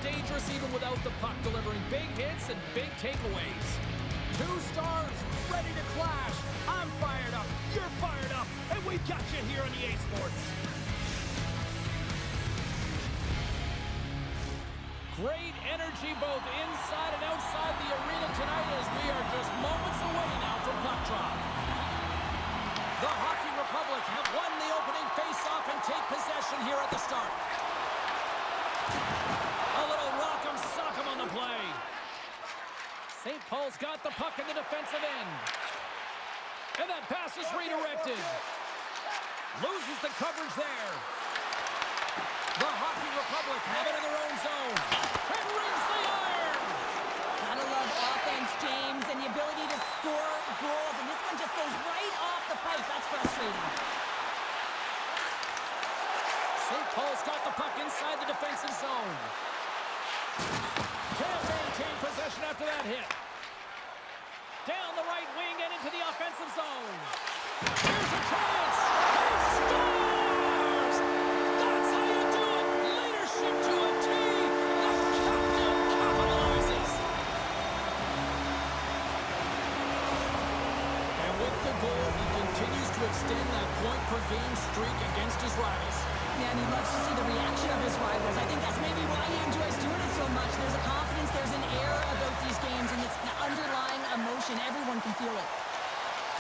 dangerous even without the puck, delivering big hits and big takeaways. Two stars ready to clash. I'm fired up, you're fired up, and we got you here on EA Sports. Great energy both inside and outside the arena tonight as we are just moments away now from puck drop. The Hockey Republic have won the opening face-off and take possession here at the start. A little rock'em sock'em on the play. St. Paul's got the puck in the defensive end. And that pass is redirected. Loses the coverage there. The Hockey Republic have it in their own zone. And rings the iron. Gotta love offense, James, and the ability to score goals. And this one just goes right off the pipe. That's frustrating. St. Paul's got the puck inside the defensive zone. Can't maintain possession after that hit. Down the right wing and into the offensive zone. Here's a chance. He scores! That's how you do it. Leadership to a T. The captain capitalizes. And with the goal, he continues to extend that point-per-game streak against his rivals. Yeah, and he loves to see the reaction of his rivals. I think that's maybe why he enjoys doing it so much. There's a confidence, there's an air about these games, and it's the underlying emotion. Everyone can feel it.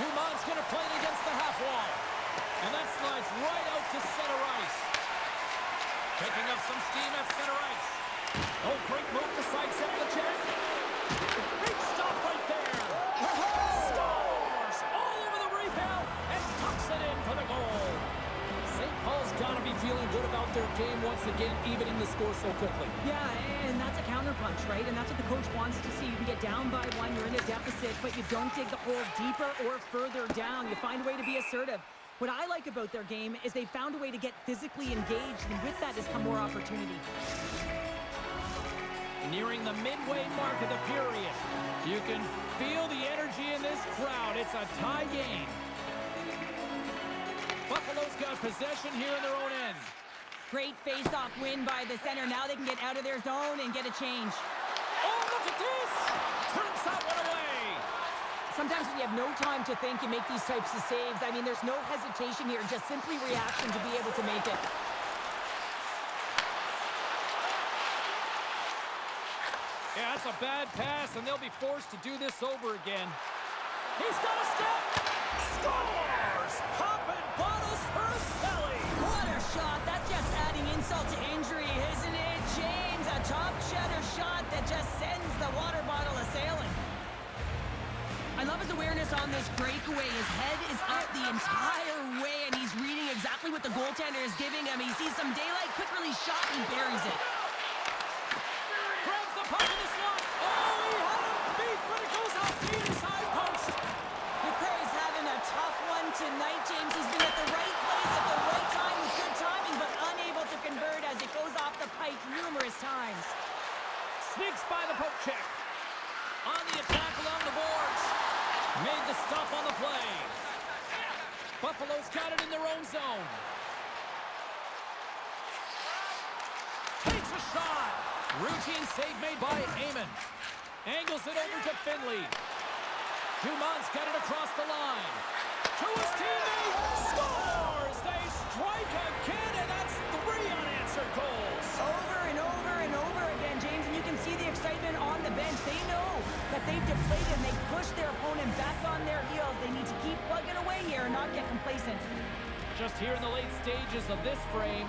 Dumont's going to play it against the half wall. And that slides right out to center ice. Picking up some steam at center ice. Oh, great move to sidestep the check. Big stop right there. Scores! All over the rebound and tucks it in for the goal. St. Paul's got to be feeling good about their game once again, even in the score so quickly. Yeah, and that's a counterpunch, right? And that's what the coach wants to see. You can get down by one, you're in a deficit, but you don't dig the hole deeper or further down. You find a way to be assertive. What I like about their game is they found a way to get physically engaged, and with that has come more opportunity. Nearing the midway mark of the period. You can feel the energy in this crowd. It's a tie game. Buffalo's got possession here in their own end. Great face-off win by the center. Now they can get out of their zone and get a change. Oh, look at this! Turns that one away. Sometimes when you have no time to think, you make these types of saves. I mean, there's no hesitation here, just simply reaction to be able to make it. Yeah, that's a bad pass, and they'll be forced to do this over again. He's got a step! Scores! Poppin' bottles for Selly! What a shot! That's just adding insult to injury, isn't it, James? A top cheddar shot that just sends the water bottle a-sailing. I love his awareness on this breakaway. His head is up the entire way, and he's reading exactly what the goaltender is giving him. He sees some daylight, quick release shot, and buries it. Grabs the puck in the slot. Oh, he had him beat, but it goes out to the side post. McRae's having a tough one tonight, James. He's been at the right place at the right time with good timing, but unable to convert as it goes off the pipe numerous times. Sneaks by the poke check. On the attack along the boards. Made the stop on the play. Buffalo's got it in their own zone. Takes a shot. Routine save made by Amon. Angles it over to Finley. Dumont's got it across the line. To his teammate. Scores! They strike again, and that's 3 unanswered goals. Over and over and over again, James, and you can see the excitement on the bench. They know that they've deflated and they push their opponent back on their heels. They need to keep plugging away here and not get complacent. Just here in the late stages of this frame,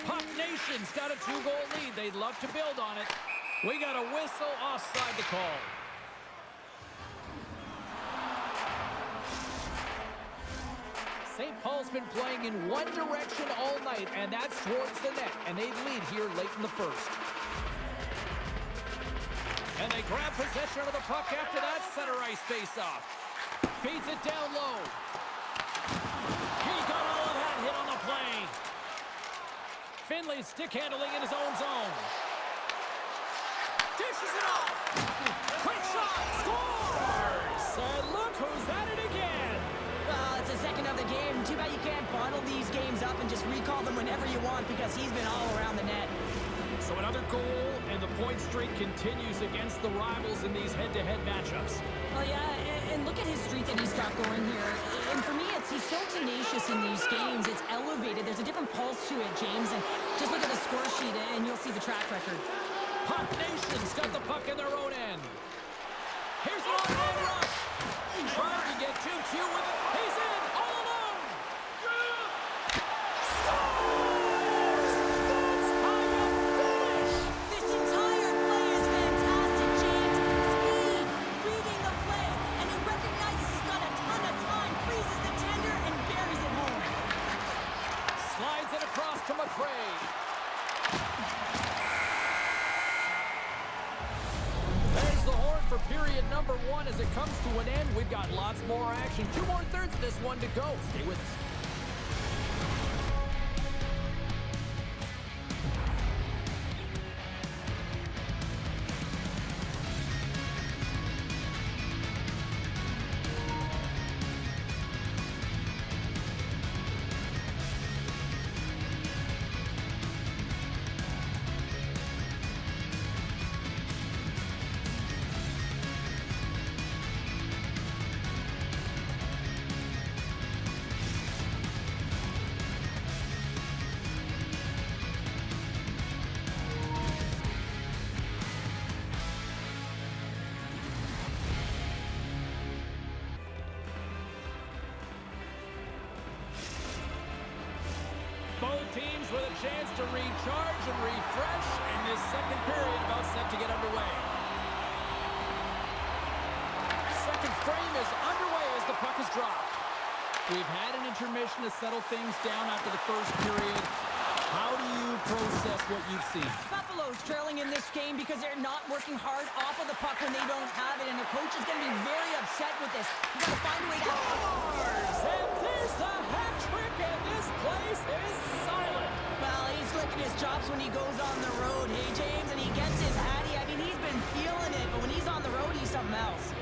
Puck Nation's got a 2-goal lead. They'd love to build on it. We got a whistle offside the call. St. Paul's been playing in one direction all night, and that's towards the net, and they lead here late in the first. And they grab possession of the puck after that center ice face-off. Feeds it down low. He got all of that hit on the play. Finley stick handling in his own zone. Dishes it off. Quick shot. Scores! And look who's at it again. Well, it's the second of the game. Too bad you can't bottle these games up and just recall them whenever you want because he's been all around the net. So So another goal, and the point streak continues against the rivals in these head-to-head matchups. Well, yeah, and look at his streak that he's got going here. And for me, he's so tenacious in these games. It's elevated. There's a different pulse to it, James. And just look at the score sheet, and you'll see the track record. Puck Nation's got the puck in their own end. Here's an on-hand rush. Trying to get 2Q with it. He's in, all alone. Scores! That's how you finish. This entire play is fantastic, James. Speed, reading the play, and he recognizes he's got a ton of time, freezes the tender, and buries it home. Slides it across to McRae. There's the horn for period number 1 as it comes to an end. We've got lots more action. 2 more thirds of this one to go. Stay with us. Both teams with a chance to recharge and refresh, and this second period about set to get underway. Second frame is underway as the puck is dropped. We've had an intermission to settle things down after the first period. How do you process what you've seen? Buffalo's trailing in this game because they're not working hard off of the puck when they don't have it, and the coach is going to be very upset with this. He's got to find a way to... And there's the hat trick, and this place is silent. Well, he's licking his chops when he goes on the road, hey, James, and he gets his hattie. I mean, he's been feeling it, but when he's on the road, he's something else.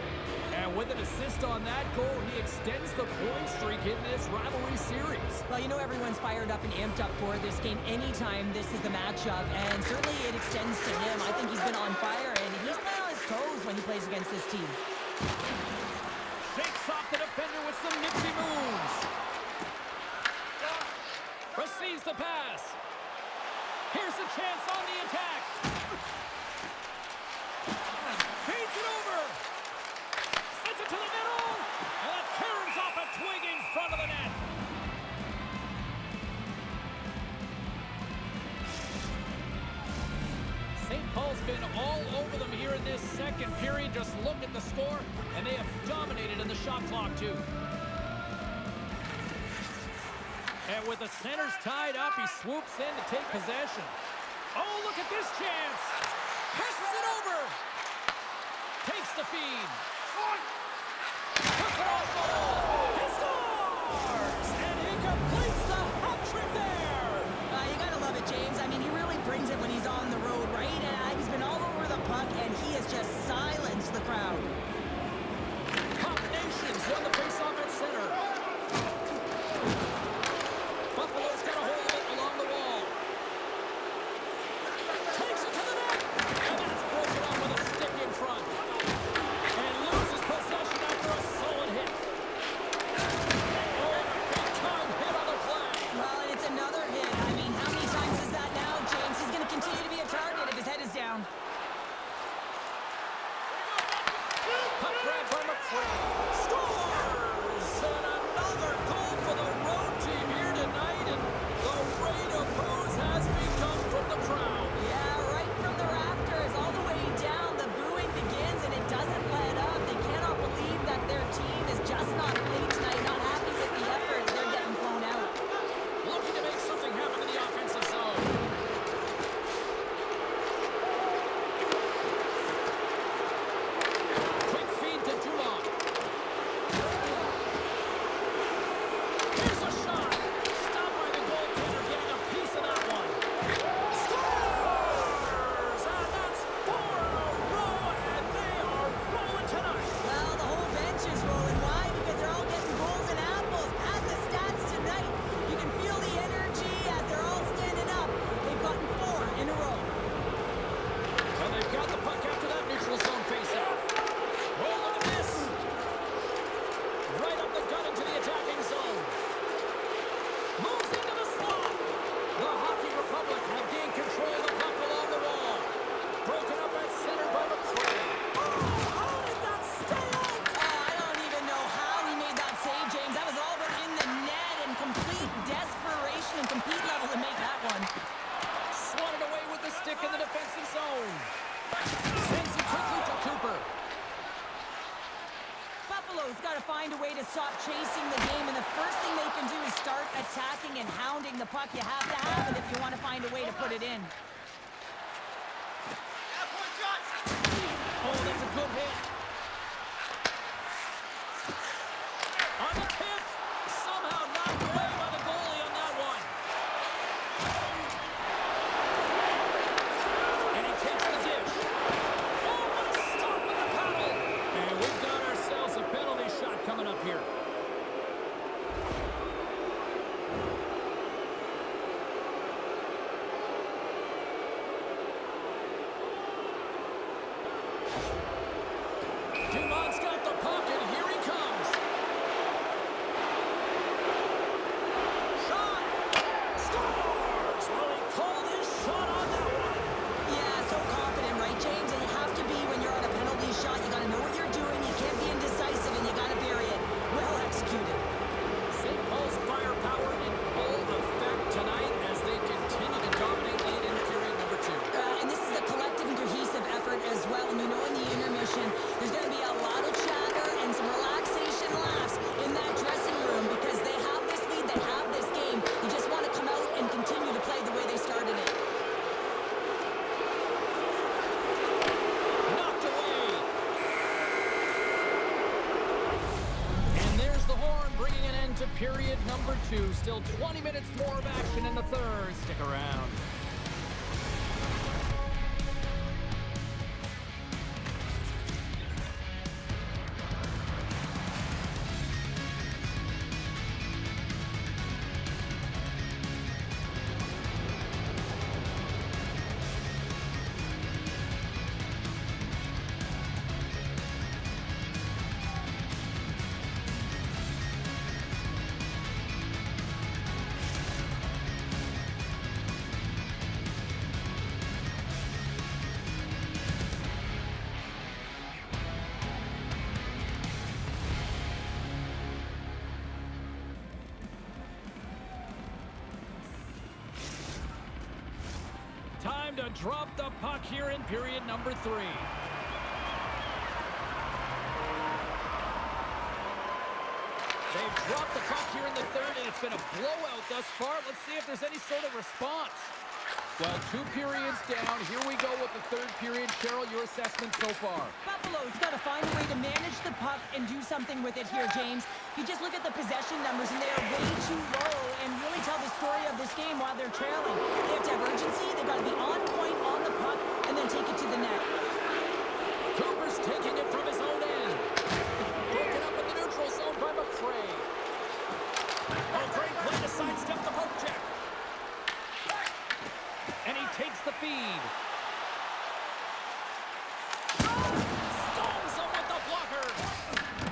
And with an assist on that goal, he extends the point streak in this rivalry series. Well, you know everyone's fired up and amped up for this game anytime this is the matchup, and certainly it extends to him. I think he's been on fire, and he's been on his toes when he plays against this team. Shakes off the defender with some nifty moves. Receives the pass. Here's a chance on the attack. Feeds it over. Sends it to the middle. And it turns off a twig in front of the net. St. Paul's been all over them here in this second period. Just look at the score, and they have dominated in the shot clock, too. And with the centers tied up, he swoops in to take possession. Oh, look at this chance. Passes it over. Takes the feed. Puts it on goal. He scores! And he completes the hat trick there. You gotta love it, James. I mean, he really brings it when he's on the road, right? And he's been all over the puck, and he has just silenced the crowd. Top Nations won the faceoff at center. Buffalo's got a hold of it along the wall. Takes it to the net. And that's broken up with a stick in front. And loses possession. Detroit's got to find a way to stop chasing the game, and the first thing they can do is start attacking and hounding the puck. You have to have it if you want to find a way to put it in. Oh, that's a good hit. On the tip. Somehow knocked away by the goalie on that one. And he takes the dish. Oh, what a stop with the paddle. And we've got ourselves a penalty shot coming up here. Dumont's got the puck, and here he comes. Shot! Scores! Well, he called his shot on that one. Yeah, so confident, right, James? And you have to be when you're on a penalty shot. You got to know what you're doing. You can't be indecisive, and you got to bury it. Well executed. St. Paul's firepower in full effect tonight as they continue to dominate lead in period number 2. And this is a collective and cohesive effort as well. And you know in the intermission, there's going to be a lot of chatter and some relaxation laughs in that dressing room because they have this lead, they have this game. You just want to come out and continue to play the way they started it. Knocked away. And there's the horn bringing an end to period number 2. Still 20 minutes more of action in the third. Stick around. Time to drop the puck here in period number 3. They've dropped the puck here in the third, and it's been a blowout thus far. Let's see if there's any sort of response. Well, 2 periods down. Here we go with the third period. Cheryl, your assessment so far? Buffalo's got to find a way to manage the puck and do something with it here, James. You just look at the possession numbers, and they are way too low and really tell the story of this game while they're trailing. They have to have urgency. They've got to be on point on the puck and then take it to the net. Cooper's taking it from his own end. Broken up in the neutral zone by McCray. Oh, great play to sidestep the poke check. And he takes the feed. Stones him with the blocker.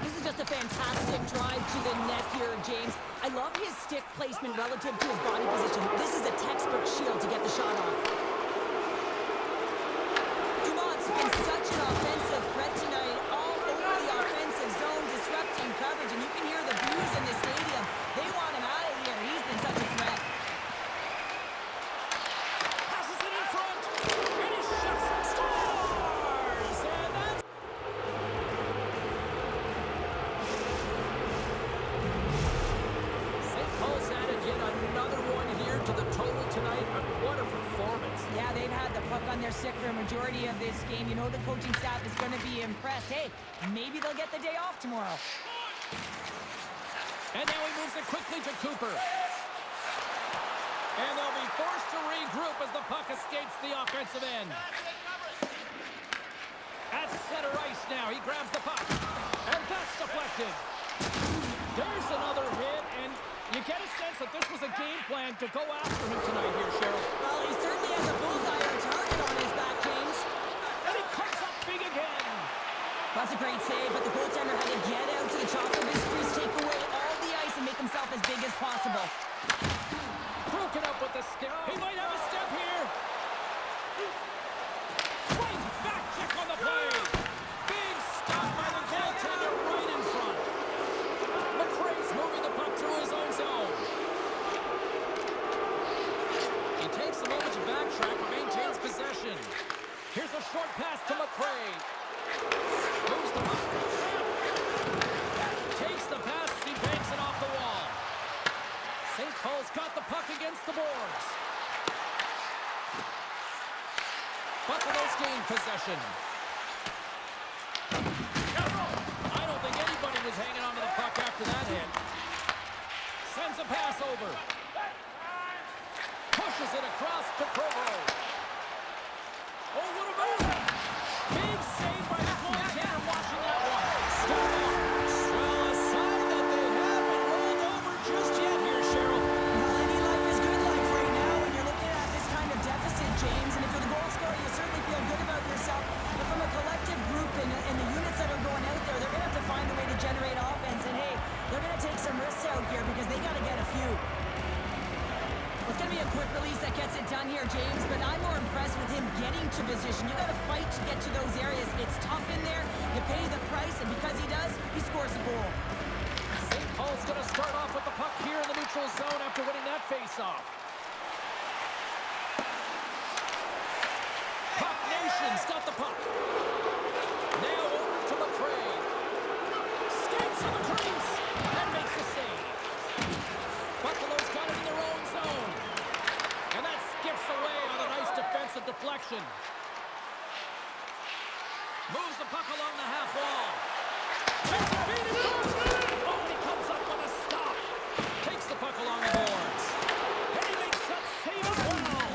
This is just a fantastic drive to the net here, James. I love his stick placement relative to his body position. This is a textbook shield to get the shot off. Dumont's been such an offensive threat tonight, all over the offensive zone, disrupting coverage, and you can hear the boos in the stadium. They want him out of here. He's been such a threat. Passes it in front. And he shoots. Scores! And that's... St. Paul's added yet another one here to the total tonight. But what a performance. Yeah, they've had the puck on their stick for a majority of this game. You know the coaching staff is going to be impressed. Hey, maybe they'll get the day off tomorrow. And now he moves it quickly to Cooper. And they'll be forced to regroup as the puck escapes the offensive end. At center ice now, he grabs the puck. And that's deflected. There's another hit, and you get a sense that this was a game plan to go after him tonight here, Cheryl. Well, he certainly has a bullseye or a target on his back, James. And he comes up big again. That's a great save, but the goaltender had to get out to the top of his crease, take away all the ice, and make himself as big as possible. Broken up with the stick. He might have a step here. Right back check on the play. Big stop by the goaltender right in front. McCray's moving the puck through his own zone. He takes a moment to backtrack but maintains possession. Here's a short pass to McCray. Moves the puck. across to Provo. Oh, what a move! Big save by the goaltender watching that one. Start off. Well, a sign that they haven't rolled over just yet here, Cheryl. Well, any life is good life right now when you're looking at this kind of deficit, James. And if you're the goal scorer, you certainly feel good about yourself. But from a collective group and the units that are going out there, they're going to have to find a way to generate offense. And, hey, they're going to take some risks out here because they got to get a few. It's going to be a quick release that gets it done here, James, but I'm more impressed with him getting to position. You got to fight to get to those areas. It's tough in there. You pay the price, and because he does, he scores a goal. St. Paul's going to start off with the puck here in the neutral zone after winning that faceoff. Puck Nation's got the puck. Now over to Lecrae. Skates to the crease and makes the save. Buffalo's got it in their own zone. And that skips away on a nice defensive deflection. Moves the puck along the half wall. Takes a feed and shoots. Oh, and he comes up with a stop. Takes the puck along the boards. And he makes that save as well.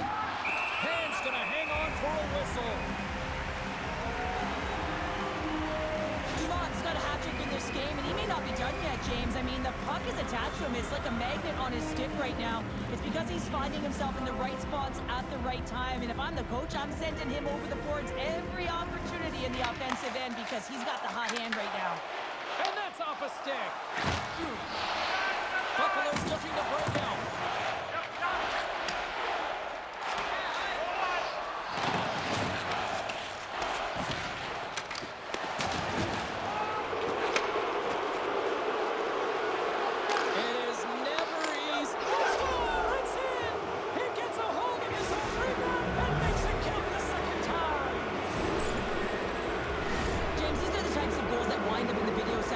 Hand's going to hang on for a whistle. Dumont's got a hat-trick in this game, and he may not be done yet, James. I mean, the puck is attached to him. It's like a magnet on his stick right now. It's because he's finding himself in the right spots at the right time. And if I'm the coach, I'm sending him over the boards every opportunity in the offensive end because he's got the hot hand right now. And that's off a stick. Buffalo's looking to break out.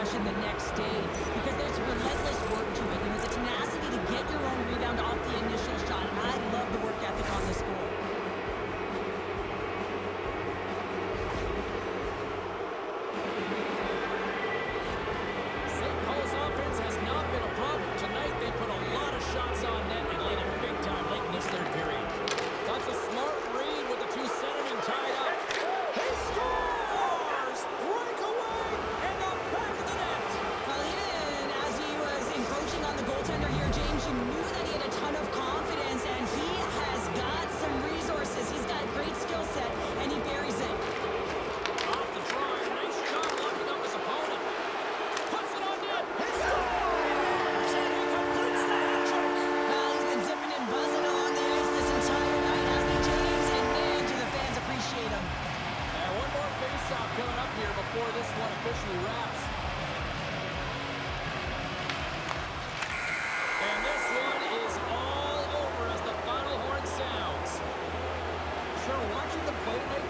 The next day because there's relentless work to it. You know, the tenacity to get your own rebound off the initial shot. And I love the work ethic on this goal. St. Paul's offense has not been a problem tonight. They put a lot of shots on net and laid it big time late in this third period. That's a smart read with the two centermen tied up. He scores! Breakaway in the back of the net. Well, even as he was encroaching on the goaltender here, James, you knew that he had a ton of confidence, and he has got some resources. He's got a great skill set, and he buries it. Off the draw, nice shot locking up his opponent. Puts it on net. He scores! And he completes the hat trick. Well, he's been zipping and buzzing along the ice this entire night, hasn't he, James? And man, do the fans appreciate him. And one more face-off coming up here before this one officially wraps. And this one is all over as the final horn sounds. Sure, watching them play tonight,